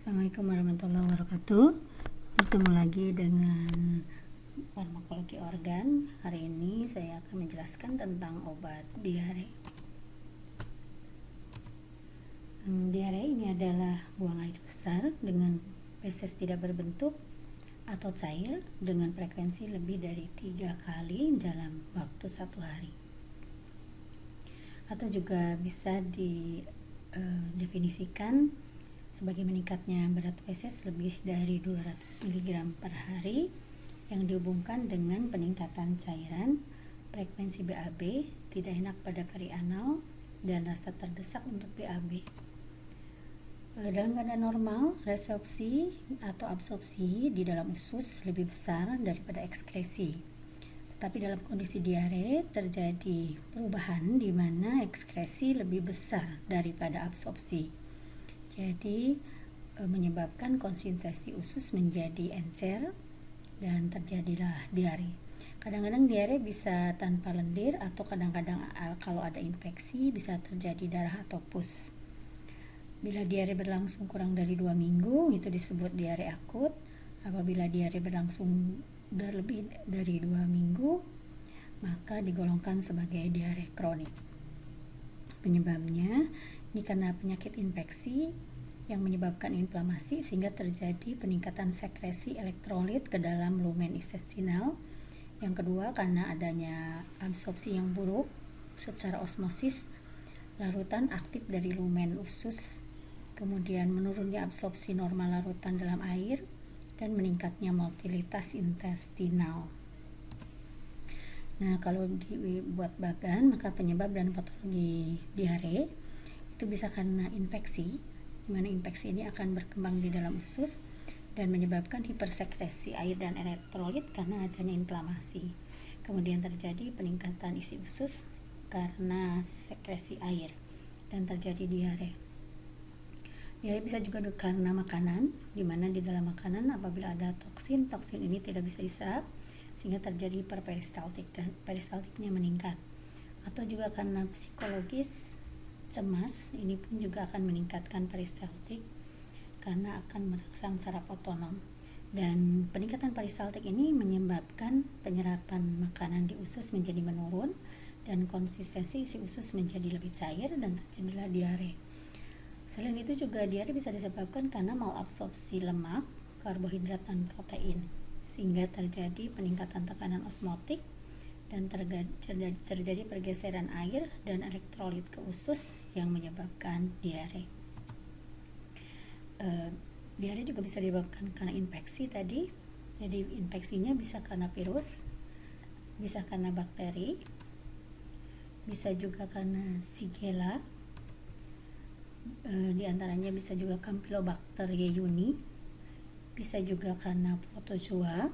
Assalamualaikum warahmatullahi wabarakatuh. Bertemu lagi dengan farmakologi organ. Hari ini saya akan menjelaskan tentang obat diare. Diare ini adalah buang air besar dengan feses tidak berbentuk atau cair dengan frekuensi lebih dari 3 kali dalam waktu 1 hari. Atau juga bisa didefinisikan sebagai meningkatnya berat feses lebih dari 200 mg per hari yang dihubungkan dengan peningkatan cairan, frekuensi BAB, tidak enak pada perianal, dan rasa terdesak untuk BAB. Dalam keadaan normal, resorpsi atau absorpsi di dalam usus lebih besar daripada ekskresi. Tetapi dalam kondisi diare terjadi perubahan di mana ekskresi lebih besar daripada absorpsi. Jadi menyebabkan konsentrasi usus menjadi encer dan terjadilah diare. Kadang-kadang diare bisa tanpa lendir atau kadang-kadang kalau ada infeksi bisa terjadi darah atau pus. Bila diare berlangsung kurang dari 2 minggu itu disebut diare akut. Apabila diare berlangsung lebih dari 2 minggu maka digolongkan sebagai diare kronik. Penyebabnya ini karena penyakit infeksi yang menyebabkan inflamasi sehingga terjadi peningkatan sekresi elektrolit ke dalam lumen intestinal. Yang kedua karena adanya absorpsi yang buruk secara osmosis, larutan aktif dari lumen usus, kemudian menurunnya absorpsi normal larutan dalam air, dan meningkatnya motilitas intestinal. Nah, kalau dibuat bagan, maka penyebab dan patologi diare itu bisa karena infeksi, di mana infeksi ini akan berkembang di dalam usus dan menyebabkan hipersekresi air dan elektrolit karena adanya inflamasi. Kemudian terjadi peningkatan isi usus karena sekresi air dan terjadi diare. Diare bisa juga karena makanan, di mana di dalam makanan apabila ada toksin ini tidak bisa diserap sehingga terjadi hiperperistaltik dan peristaltiknya meningkat. Atau juga karena psikologis, cemas, ini pun juga akan meningkatkan peristaltik karena akan merangsang saraf otonom. Dan peningkatan peristaltik ini menyebabkan penyerapan makanan di usus menjadi menurun dan konsistensi isi usus menjadi lebih cair dan terjadilah diare. Selain itu juga diare bisa disebabkan karena malabsorpsi lemak, karbohidrat, dan protein, sehingga terjadi peningkatan tekanan osmotik dan terjadi pergeseran air dan elektrolit ke usus yang menyebabkan diare. Diare juga bisa disebabkan karena infeksi tadi. Jadi infeksinya bisa karena virus, bisa karena bakteri, bisa juga karena Shigella. Di antaranya bisa juga Campylobacter jejuni, bisa juga karena protozoa,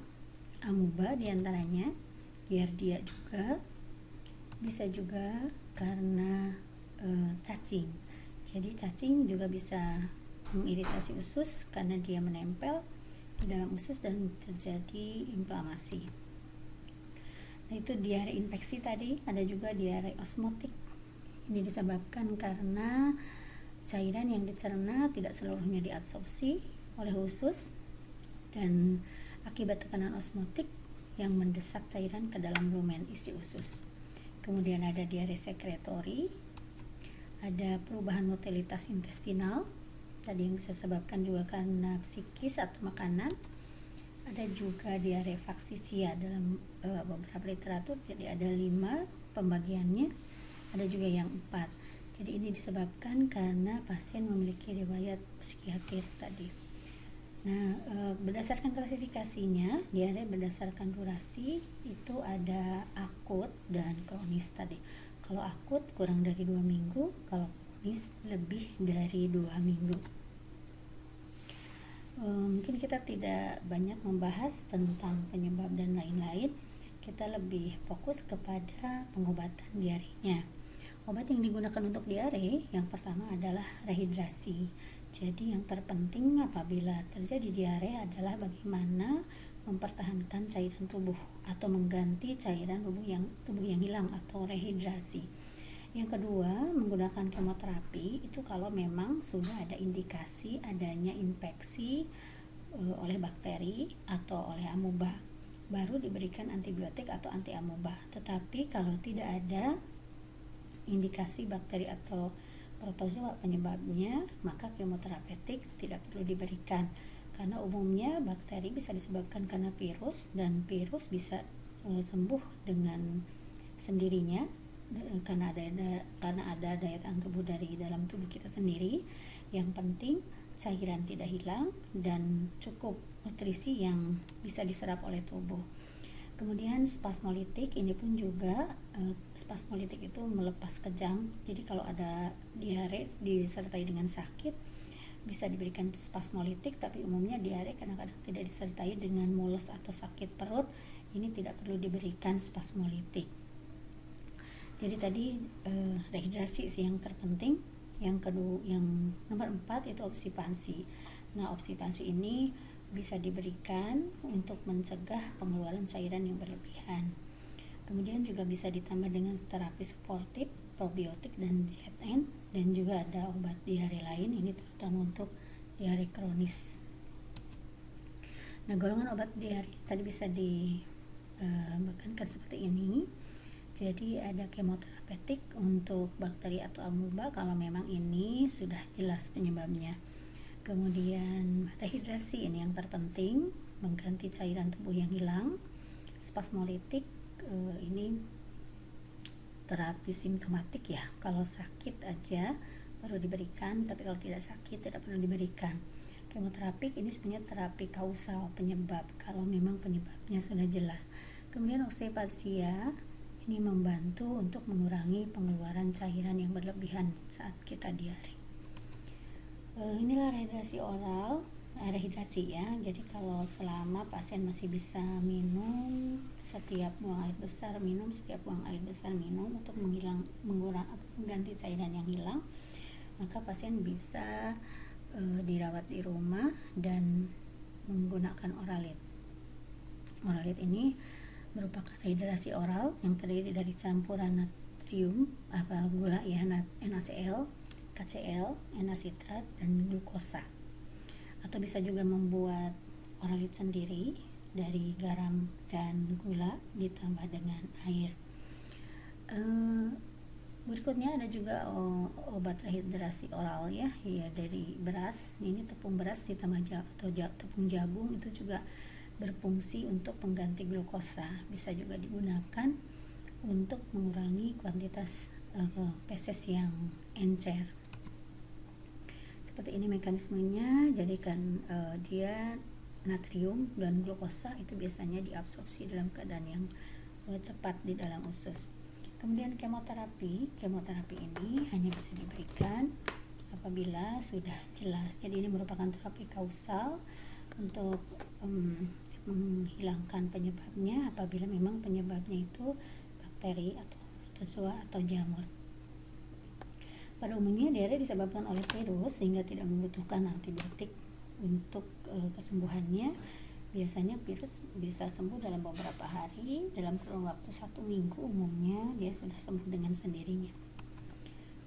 amuba di antaranya, giardia juga, bisa juga karena cacing. Jadi cacing juga bisa mengiritasi usus karena dia menempel di dalam usus dan terjadi inflamasi. Nah, itu diare infeksi tadi. Ada juga diare osmotik. Ini disebabkan karena cairan yang dicerna tidak seluruhnya diabsorpsi oleh usus dan akibat tekanan osmotik yang mendesak cairan ke dalam lumen isi usus. Kemudian ada diare sekretori, ada perubahan motilitas intestinal tadi yang bisa disebabkan juga karena psikis atau makanan. Ada juga diare faksisia dalam beberapa literatur, jadi ada 5 pembagiannya, ada juga yang 4. Jadi ini disebabkan karena pasien memiliki riwayat psikiatri tadi. Nah, berdasarkan klasifikasinya, diare berdasarkan durasi itu ada akut dan kronis tadi. Kalau akut kurang dari 2 minggu, kalau kronis lebih dari 2 minggu. Mungkin kita tidak banyak membahas tentang penyebab dan lain-lain. Kita lebih fokus kepada pengobatan diarenya. Obat yang digunakan untuk diare yang pertama adalah rehidrasi. Jadi yang terpenting apabila terjadi diare adalah bagaimana mempertahankan cairan tubuh atau mengganti cairan tubuh yang hilang atau rehidrasi. Yang kedua, menggunakan kemoterapi itu kalau memang sudah ada indikasi adanya infeksi oleh bakteri atau oleh amuba, baru diberikan antibiotik atau anti amuba. Tetapi kalau tidak ada indikasi bakteri atau protozoa penyebabnya, maka kemoterapeutik tidak perlu diberikan, karena umumnya bakteri bisa disebabkan karena virus, dan virus bisa sembuh dengan sendirinya karena ada daya tahan tubuh dari dalam tubuh kita sendiri. Yang penting cairan tidak hilang dan cukup nutrisi yang bisa diserap oleh tubuh. Kemudian spasmolitik, ini pun juga spasmolitik itu melepas kejang. Jadi kalau ada diare disertai dengan sakit bisa diberikan spasmolitik, tapi umumnya diare kadang-kadang tidak disertai dengan mules atau sakit perut, ini tidak perlu diberikan spasmolitik. Jadi tadi rehidrasi sih yang terpenting. Yang kedua, yang nomor 4 itu obstipansi. Nah, obstipansi ini bisa diberikan untuk mencegah pengeluaran cairan yang berlebihan. Kemudian juga bisa ditambah dengan terapi suportif, probiotik dan ZN, dan juga ada obat diare lain, ini terutama untuk diare kronis. Nah, golongan obat diare tadi bisa dibagikan seperti ini. Jadi ada kemoterapeutik untuk bakteri atau amuba kalau memang ini sudah jelas penyebabnya. Kemudian rehidrasi, ini yang terpenting, mengganti cairan tubuh yang hilang. Spasmolitik, ini terapi simptomatik ya, kalau sakit aja baru diberikan, tapi kalau tidak sakit tidak perlu diberikan. Kemoterapik ini sebenarnya terapi kausal, penyebab, kalau memang penyebabnya sudah jelas. Kemudian oxepasia, ini membantu untuk mengurangi pengeluaran cairan yang berlebihan saat kita diare. Inilah rehidrasi oral, rehidrasi ya. Jadi kalau selama pasien masih bisa minum, setiap buang air besar minum, setiap buang air besar minum untuk mengganti cairan yang hilang, maka pasien bisa dirawat di rumah dan menggunakan oralit. Oralit ini merupakan rehidrasi oral yang terdiri dari campuran natrium, gula ya, NaCl, KCl, N-acitrat, dan glukosa. Atau bisa juga membuat oralit sendiri dari garam dan gula ditambah dengan air. Berikutnya ada juga obat rehidrasi oral ya dari beras. Ini tepung beras ditambah tepung jagung, itu juga berfungsi untuk pengganti glukosa. Bisa juga digunakan untuk mengurangi kuantitas feses yang encer. Seperti ini mekanismenya. Jadi kan dia natrium dan glukosa itu biasanya diabsorpsi dalam keadaan yang cepat di dalam usus. Kemudian kemoterapi ini hanya bisa diberikan apabila sudah jelas. Jadi ini merupakan terapi kausal untuk menghilangkan penyebabnya apabila memang penyebabnya itu bakteri atau protozoa atau jamur. Pada umumnya diare disebabkan oleh virus sehingga tidak membutuhkan antibiotik untuk kesembuhannya. Biasanya virus bisa sembuh dalam beberapa hari, dalam kurun waktu 1 minggu umumnya dia sudah sembuh dengan sendirinya.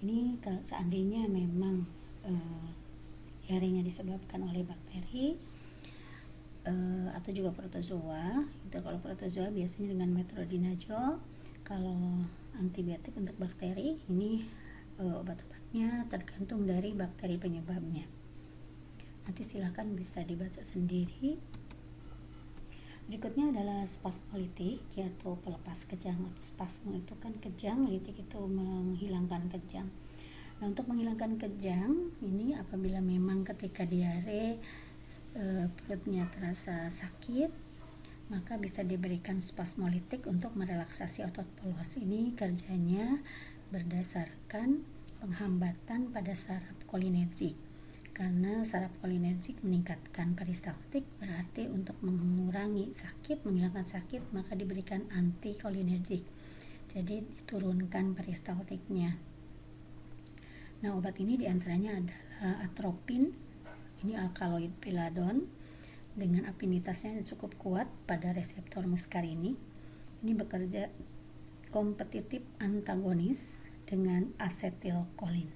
Ini seandainya memang diarenya disebabkan oleh bakteri atau juga protozoa. Itu kalau protozoa biasanya dengan metronidazole. Kalau antibiotik untuk bakteri ini obat-obatnya tergantung dari bakteri penyebabnya. Nanti silahkan bisa dibaca sendiri. Berikutnya adalah spasmolitik, yaitu pelepas kejang. Spasmo itu kan kejang, litik itu menghilangkan kejang. Nah, untuk menghilangkan kejang ini apabila memang ketika diare perutnya terasa sakit, maka bisa diberikan spasmolitik untuk merelaksasi otot polos. Ini kerjanya berdasarkan penghambatan pada saraf kolinergik. Karena saraf kolinergik meningkatkan peristaltik, berarti untuk mengurangi sakit, menghilangkan sakit, maka diberikan antikolinergik. Jadi diturunkan peristaltiknya. Nah, obat ini diantaranya adalah atropin, ini alkaloid piladon dengan afinitasnya cukup kuat pada reseptor muskarini. Ini bekerja kompetitif antagonis dengan asetilkolin.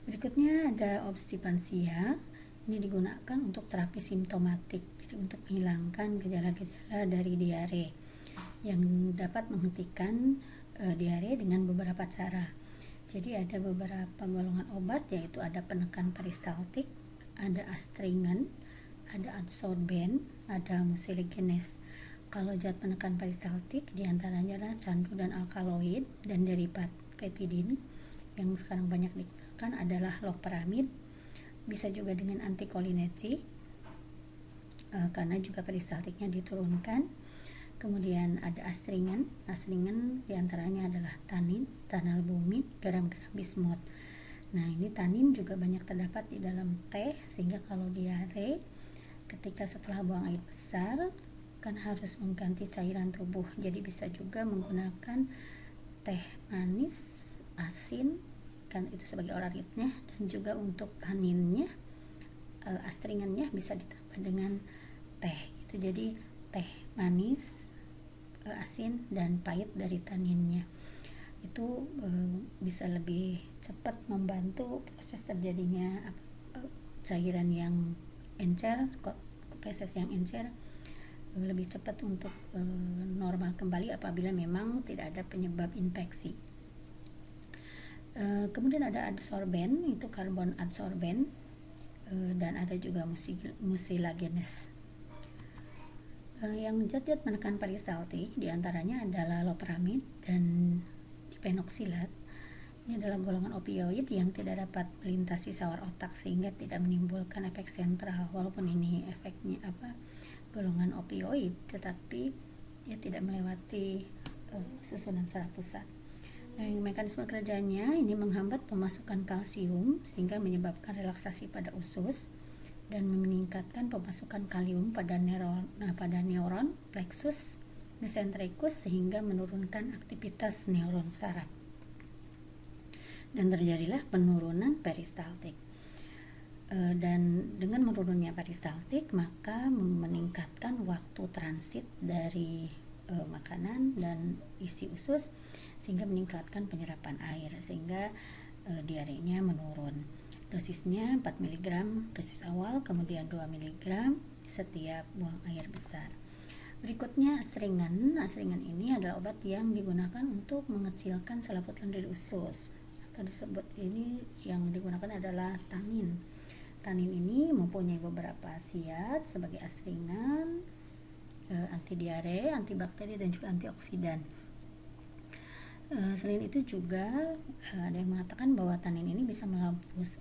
Berikutnya ada obstipansia. Ini digunakan untuk terapi simptomatik, jadi untuk menghilangkan gejala-gejala dari diare yang dapat menghentikan diare dengan beberapa cara. Jadi ada beberapa golongan obat, yaitu ada penekan peristaltik, ada astringen, ada adsorben, ada mucilaginase. Kalau zat penekan peristaltik diantaranya adalah candu dan alkaloid dan derivat petidin. Yang sekarang banyak digunakan adalah loperamid, bisa juga dengan antikolinergik karena juga peristaltiknya diturunkan. Kemudian ada astringen diantaranya adalah tanin, tanalbumid, garam-garam bismut. Nah, ini tanin juga banyak terdapat di dalam teh, sehingga kalau diare ketika setelah buang air besar kan harus mengganti cairan tubuh. Jadi bisa juga menggunakan teh manis, asin, kan itu sebagai ororitnya, dan juga untuk taninnya, astringennya bisa ditambah dengan teh. Itu jadi teh manis, asin dan pahit dari taninnya itu bisa lebih cepat membantu proses terjadinya cairan yang encer, feses yang encer, lebih cepat untuk normal kembali apabila memang tidak ada penyebab infeksi. Kemudian ada adsorben, itu karbon adsorben, dan ada juga mucilaginase. Yang zat-zat menekan peristaltik diantaranya adalah loperamid dan dipenoksilat. Ini adalah golongan opioid yang tidak dapat melintasi sawar otak sehingga tidak menimbulkan efek sentral. Walaupun ini efeknya golongan opioid, tetapi dia tidak melewati susunan saraf pusat. Mekanisme kerjanya ini menghambat pemasukan kalsium sehingga menyebabkan relaksasi pada usus dan meningkatkan pemasukan kalium pada neuron plexus mesentericus sehingga menurunkan aktivitas neuron saraf. Dan terjadilah penurunan peristaltik. Dan dengan menurunnya peristaltik maka meningkatkan waktu transit dari makanan dan isi usus sehingga meningkatkan penyerapan air sehingga diarenya menurun. Dosisnya 4 mg dosis awal, kemudian 2 mg setiap buang air besar. Berikutnya astringen. Astringen ini adalah obat yang digunakan untuk mengecilkan selaput dari usus. Atau disebut ini yang digunakan adalah tanin. Tanin ini mempunyai beberapa khasiat sebagai astringen, anti diare, antibakteri dan juga antioksidan. Selain itu juga ada yang mengatakan bahwa tanin ini bisa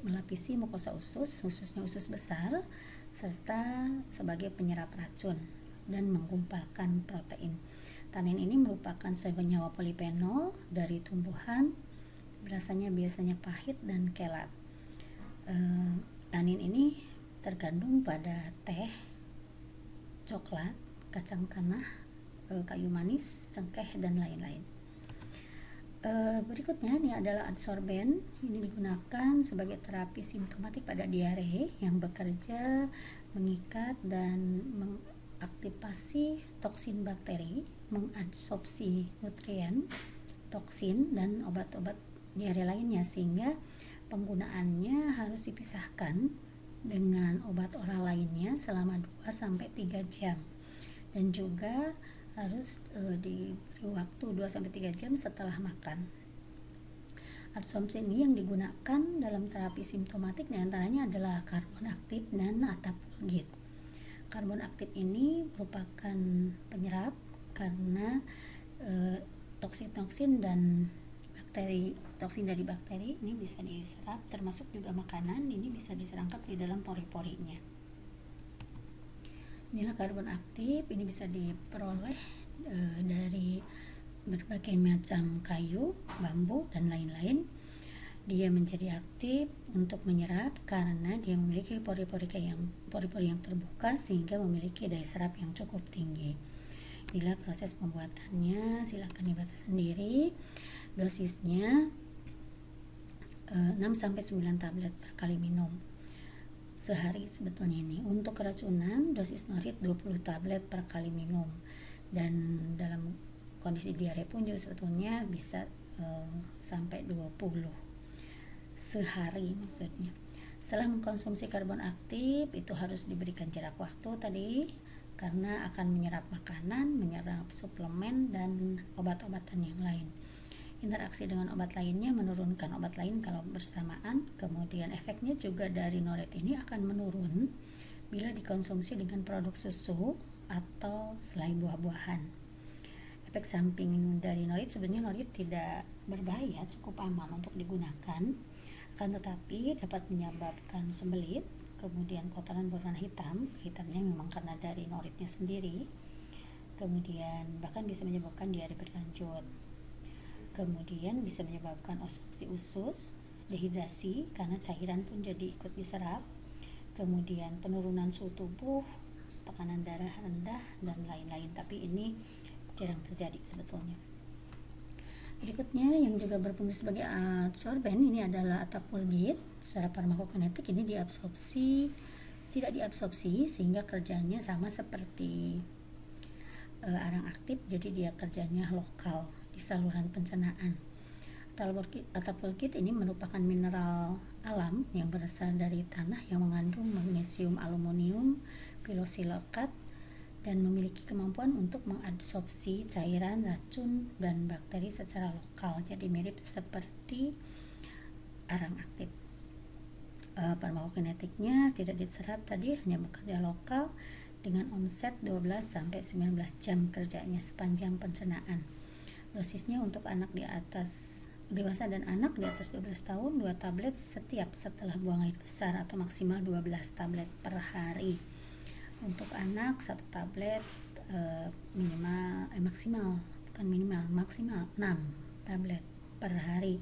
melapisi mukosa usus, khususnya usus besar, serta sebagai penyerap racun dan menggumpalkan protein. Tanin ini merupakan senyawa polifenol dari tumbuhan, rasanya biasanya pahit dan kelat. Tanin ini terkandung pada teh, coklat, kacang tanah, kayu manis, cengkeh, dan lain-lain. Berikutnya ini adalah adsorben. Ini digunakan sebagai terapi simptomatik pada diare yang bekerja mengikat dan mengaktifasi toksin bakteri, mengadsorpsi nutrien, toksin dan obat-obat diare lainnya sehingga penggunaannya harus dipisahkan dengan obat oral lainnya selama 2-3 jam dan juga harus diberi waktu 2-3 jam setelah makan. Adsorpsi ini yang digunakan dalam terapi simptomatik diantaranya adalah karbon aktif dan atapulgit. Karbon aktif ini merupakan penyerap karena toksin dan toksin dari bakteri ini bisa diserap, termasuk juga makanan ini bisa diserangkap di dalam pori-porinya. Inilah karbon aktif, ini bisa diperoleh dari berbagai macam kayu, bambu, dan lain-lain. Dia menjadi aktif untuk menyerap karena dia memiliki pori-pori yang terbuka sehingga memiliki daya serap yang cukup tinggi. Inilah proses pembuatannya, silakan dibaca sendiri. Dosisnya 6-9 tablet per kali minum sehari sebetulnya ini. Untuk keracunan dosis norit 20 tablet per kali minum, dan dalam kondisi diare pun juga sebetulnya bisa sampai 20 sehari maksudnya. Setelah mengkonsumsi karbon aktif itu harus diberikan jarak waktu tadi, karena akan menyerap makanan, menyerap suplemen dan obat-obatan yang lain. Interaksi dengan obat lainnya menurunkan obat lain kalau bersamaan. Kemudian efeknya juga dari norit ini akan menurun bila dikonsumsi dengan produk susu atau selai buah-buahan. Efek samping dari norit, sebenarnya norit tidak berbahaya, cukup aman untuk digunakan, akan tetapi dapat menyebabkan sembelit, kemudian kotoran berwarna hitam. Hitamnya memang karena dari noritnya sendiri. Kemudian bahkan bisa menyebabkan diare berlanjut. Kemudian bisa menyebabkan obstruksi usus, dehidrasi karena cairan pun jadi ikut diserap. Kemudian penurunan suhu tubuh, tekanan darah rendah dan lain-lain. Tapi ini jarang terjadi sebetulnya. Berikutnya yang juga berfungsi sebagai adsorben ini adalah atapulgit. Secara farmakokinetik ini tidak diabsorpsi sehingga kerjanya sama seperti arang aktif, jadi dia kerjanya lokal di saluran pencernaan. Atapulgit ini merupakan mineral alam yang berasal dari tanah yang mengandung magnesium, aluminium, pilosilokat dan memiliki kemampuan untuk mengadsorpsi cairan, racun, dan bakteri secara lokal. Jadi mirip seperti arang aktif. Farmakokinetiknya tidak diserap tadi, hanya bekerja lokal dengan omset 12-19 jam kerjanya sepanjang pencernaan. Dosisnya untuk anak di atas dewasa dan anak di atas 12 tahun 2 tablet setiap setelah buang air besar atau maksimal 12 tablet per hari. Untuk anak 1 tablet maksimal 6 tablet per hari.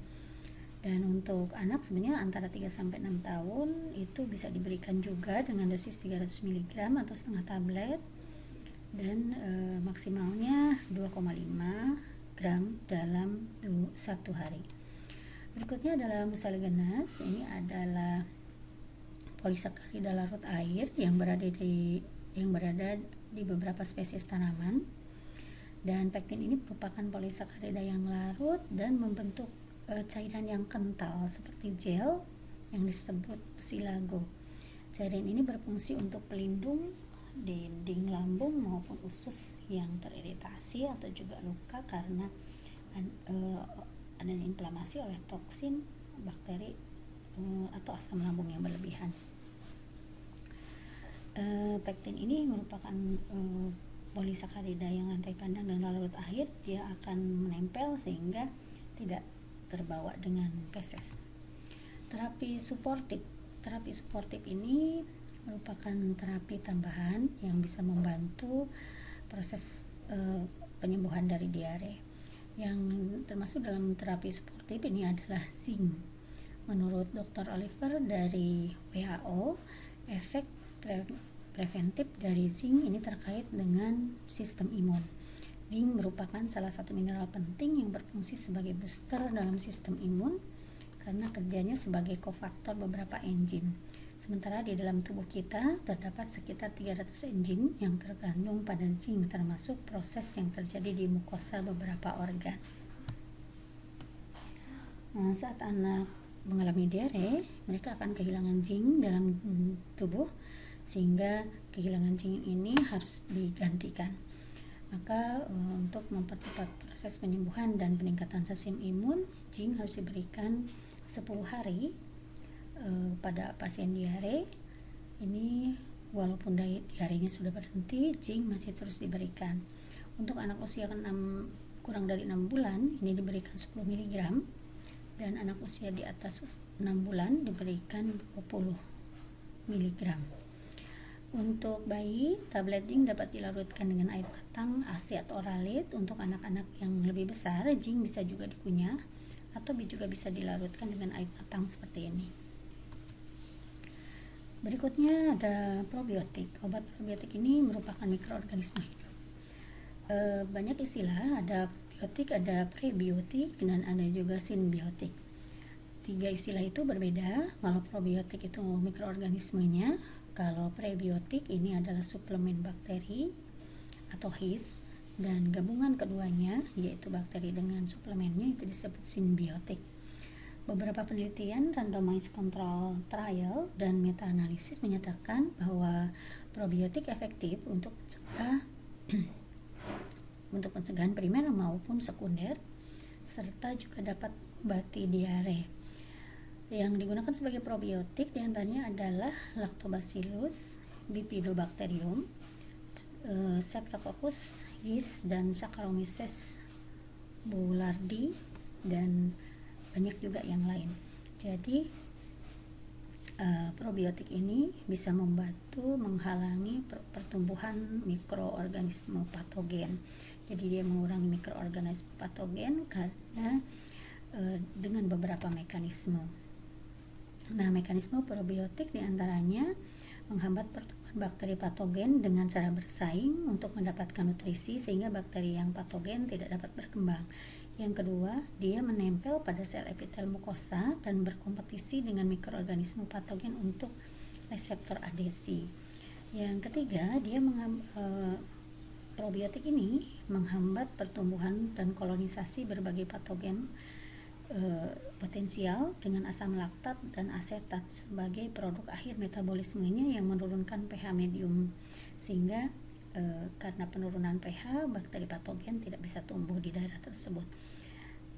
Dan untuk anak sebenarnya antara 3-6 tahun itu bisa diberikan juga dengan dosis 300 mg atau setengah tablet, dan maksimalnya 2,5 gram dalam 1 hari. Berikutnya adalah mucilaginase. Ini adalah polisakarida larut air yang berada di beberapa spesies tanaman. Dan pektin ini merupakan polisakarida yang larut dan membentuk cairan yang kental seperti gel yang disebut silago. Cairan ini berfungsi untuk pelindung dinding lambung maupun usus yang teriritasi atau juga luka karena adanya inflamasi oleh toksin, bakteri atau asam lambung yang berlebihan. Pektin ini merupakan polisakarida yang lantai pandang dan larut air. Dia akan menempel sehingga tidak terbawa dengan feses. Terapi suportif ini merupakan terapi tambahan yang bisa membantu proses penyembuhan dari diare. Yang termasuk dalam terapi suportif ini adalah zinc. Menurut Dr. Oliver dari WHO, efek preventif dari zinc ini terkait dengan sistem imun. Zinc merupakan salah satu mineral penting yang berfungsi sebagai booster dalam sistem imun karena kerjanya sebagai kofaktor beberapa enzim. Sementara di dalam tubuh kita terdapat sekitar 300 enzim yang terkandung pada zinc, termasuk proses yang terjadi di mukosa beberapa organ. Saat anak mengalami diare, mereka akan kehilangan zinc dalam tubuh, sehingga kehilangan zinc ini harus digantikan. Maka untuk mempercepat proses penyembuhan dan peningkatan sistem imun, zinc harus diberikan 10 hari pada pasien diare. Ini walaupun diarenya sudah berhenti, zinc masih terus diberikan. Untuk anak usia kurang dari 6 bulan ini diberikan 10 mg, dan anak usia di atas 6 bulan diberikan 20 mg. Untuk bayi, tablet zinc dapat dilarutkan dengan air matang, ASI atau oralit. Untuk anak-anak yang lebih besar, zinc bisa juga dikunyah atau juga bisa dilarutkan dengan air matang seperti ini. Berikutnya ada probiotik. Obat probiotik ini merupakan mikroorganisme hidup. Banyak istilah, ada biotik, ada prebiotik, dan ada juga simbiotik. 3 istilah itu berbeda. Kalau probiotik itu mikroorganismenya, kalau prebiotik ini adalah suplemen bakteri atau yeast, dan gabungan keduanya yaitu bakteri dengan suplemennya itu disebut simbiotik. Beberapa penelitian randomized control trial dan meta-analisis menyatakan bahwa probiotik efektif untuk pencegahan primer maupun sekunder, serta juga dapat mengobati diare. Yang digunakan sebagai probiotik diantaranya adalah Lactobacillus, Bifidobacterium, Streptococcus, yeast, dan Saccharomyces boulardii, dan banyak juga yang lain. Jadi probiotik ini bisa membantu menghalangi pertumbuhan mikroorganisme patogen. Jadi dia mengurangi mikroorganisme patogen karena dengan beberapa mekanisme. Nah, mekanisme probiotik diantaranya menghambat pertumbuhan bakteri patogen dengan cara bersaing untuk mendapatkan nutrisi sehingga bakteri yang patogen tidak dapat berkembang. Yang kedua, dia menempel pada sel epitel mukosa dan berkompetisi dengan mikroorganisme patogen untuk reseptor adhesi. Yang ketiga, probiotik ini menghambat pertumbuhan dan kolonisasi berbagai patogen potensial dengan asam laktat dan asetat sebagai produk akhir metabolismenya yang menurunkan pH medium, sehingga karena penurunan pH bakteri patogen tidak bisa tumbuh di daerah tersebut.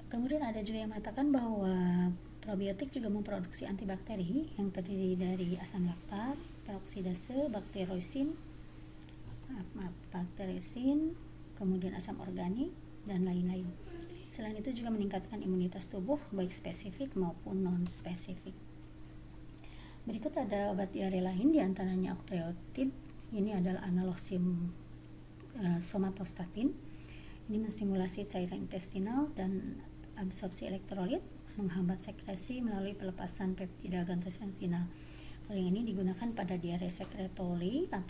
Kemudian ada juga yang mengatakan bahwa probiotik juga memproduksi antibakteri yang terdiri dari asam laktat, peroksidase, bakteriosin, kemudian asam organik, dan lain-lain. Selain itu juga meningkatkan imunitas tubuh baik spesifik maupun non-spesifik. Berikut ada obat diare lain, diantaranya octreotide. Ini adalah analog somatostatin. Ini menstimulasi cairan intestinal dan absorpsi elektrolit, menghambat sekresi melalui pelepasan peptida gastrointestinal. Yang ini digunakan pada diare sekretori atau